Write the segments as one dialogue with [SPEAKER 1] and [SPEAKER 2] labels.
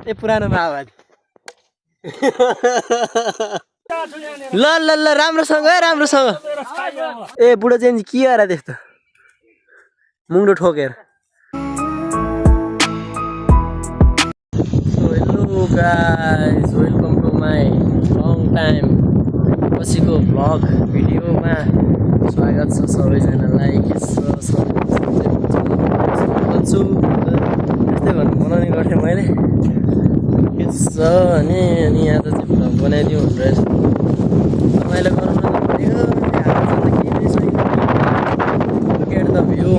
[SPEAKER 1] ए पुरानो माओवादी ल ल ल राम्रोसँग है राम्रोसँग ए बुढो चेन्जी के गरे त्यस्तो मुङ्डो ठोकेर so hello guys welcome to my long time पछिको भ्लग भिडियोमा स्वागत छ सबैजनालाई के छ त्यस्तै भन्नु बनाउने गर्थेँ मैले के छ अनि यहाँ त चाहिँ भ्लग बनाइदिउँ भनेर रमाइलो गर्नु पऱ्यो गेट द भ्यू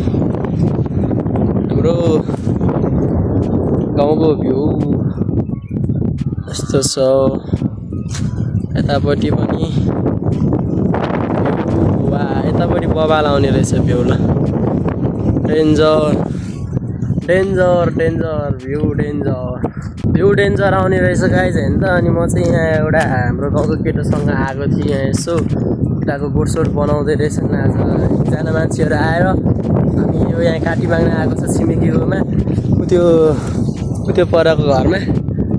[SPEAKER 1] हाम्रो गाउँको भ्यू यस्तो छ यतापट्टि पनि वा यतापट्टि बबाल आउने रहेछ भ्यू ल danger danger danger view danger आउने रहेछ गाइज होइन त अनि म चाहिँ यहाँ एउटा हाम्रो गाउँको केटोसँग आएको थिएँ यहाँ यसो खुट्टाको गोडसोड बनाउँदै रहेछन् आज एकजना मान्छेहरू आएर अनि यो यहाँ काटी माग्न आएको छ छिमेकीकोमा त्यो परको घरमा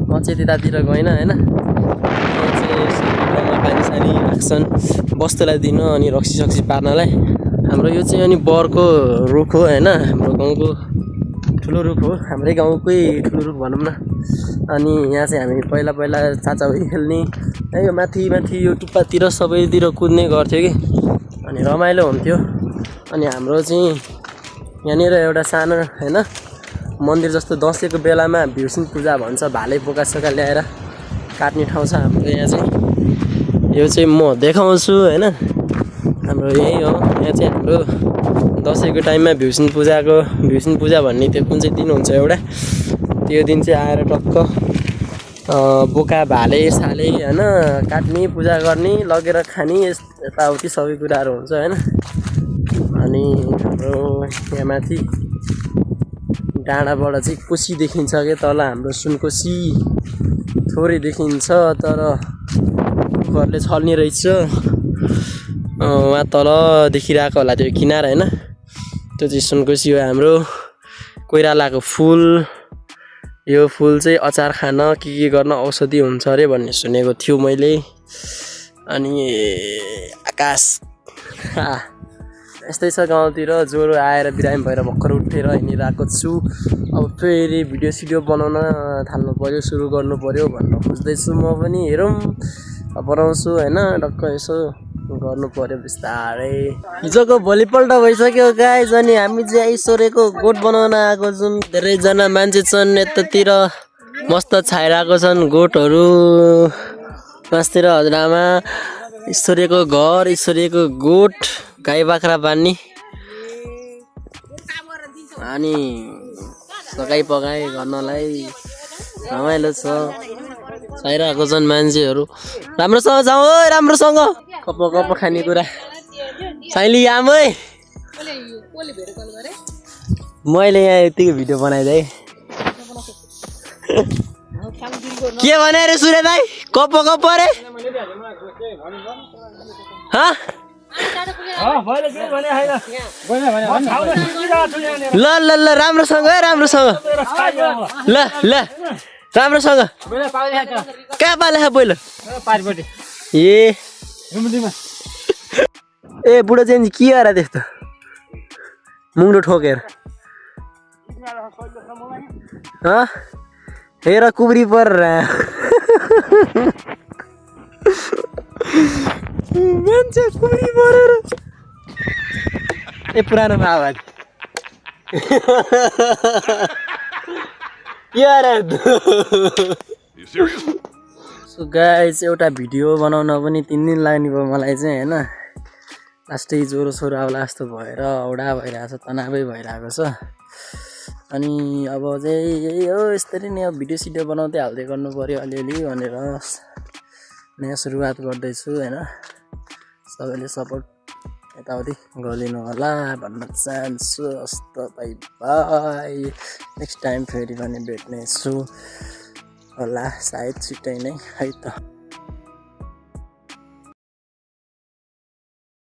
[SPEAKER 1] म चाहिँ त्यतातिर गइनँ होइन यहाँ चाहिँ पानी सानी राख्छन् बस्तुलाई दिन अनि रक्सी सक्सी पार्नलाई हाम्रो यो चाहिँ अनि बरको रुख हो होइन हाम्रो गाउँको ठुलो रुख हो हाम्रै गाउँकै ठुलो रुख भनौँ न अनि यहाँ चाहिँ हामी पहिला चाचाहुरी खेल्ने है यो माथि यो टुप्पातिर सबैतिर कुद्ने गर्थ्यो कि अनि रमाइलो हुन्थ्यो अनि हाम्रो चाहिँ यहाँनिर एउटा सानो होइन मन्दिर जस्तो दसैँको बेलामा भीमसेन पूजा भन्छ भाले बोकासोका ल्याएर काट्ने ठाउँ छ हाम्रो यहाँ चाहिँ यो चाहिँ म देखाउँछु होइन हाम्रो यही हो यहाँ चाहिँ हाम्रो दसैँको टाइममा भीमसेन पूजा भन्ने त्यो कुन चाहिँ दिन हुन्छ एउटा त्यो दिन चाहिँ आएर टक्क बोका भाले साले होइन काट्ने पूजा गर्ने लगेर खाने यताउति सबै कुराहरू हुन्छ होइन अनि हाम्रो यहाँ माथि डाँडाबाट चाहिँ कोसी देखिन्छ क्या तल हाम्रो सुनकोसी थोरै देखिन्छ तर घरले छल्ने रहेछ वहाँ तल देखिरहेको होला त्यो किनार होइन त्यो चाहिँ सुनकोसी हो हाम्रो कोइरालाको फुल यो फुल चाहिँ अचार खान के गर्न औषधि हुन्छ अरे भन्ने सुनेको थियो मैले अनि आकाश यस्तै छ गाउँतिर ज्वरो आएर बिरामी भएर भर्खर उठेर हिँडिरहेको छु अब फेरि भिडियो सिडियो बनाउन थाल्नु पऱ्यो सुरु गर्नु पऱ्यो भन्न खोज्दैछु म पनि हेरौँ बनाउँछु होइन टक्क यसो गर्नु पऱ्यो बिस्तारै हिजोको भोलिपल्ट भइसक्यो गाइज अनि हामी चाहिँ ईश्वरको गोठ बनाउन आएको छौँ धेरैजना मान्छे छन् यतातिर मस्त छाइरहेको छन् गोठहरू मासतिर हजुरआमा ईश्वरको घर ईश्वरको गोठ गाई बाख्रा बान्ने अनि सकाइ पकाइ गर्नलाई रमाइलो छ छाइरहेको छन् मान्छेहरू राम्रोसँग जाऊ है राम्रोसँग कप खानेकुरा साइली आमै मैले यहाँ यतिको भिडियो बनाइदिएँ के भने रे सूर्य दाइ कप अरे ल ल ल राम्रोसँग है राम्रोसँग ल ल राम्रोसँग कहाँ पाले पहिलो ए बुढो चेन्जी के गरे त्यस्तो मुङ्डो ठोकेर हेर कुब्री पर मान्छे कुब्री परेर ए पुरानो माओवादी सो गाइस एउटा भिडियो बनाउन पनि 3 दिन लाग्ने भयो मलाई चाहिँ होइन लास्टै ज्वरो सोरो आउला जस्तो भएर औडा भइरहेको छ तनावै भइरहेको छ अनि अब चाहिँ यही हो यसरी नै अब भिडियो सिडियो बनाउँदै हाल्दै गर्नु पऱ्यो अलिअलि भनेर नयाँ सुरुवात गर्दैछु होइन सबैले सपोर्ट यताउति गरिदिनु होला भन्न चाहन्छु हस्त बाई बाई नेक्स्ट टाइम फेरि पनि भेट्नेछु होला सायद छिट्टै नै है त।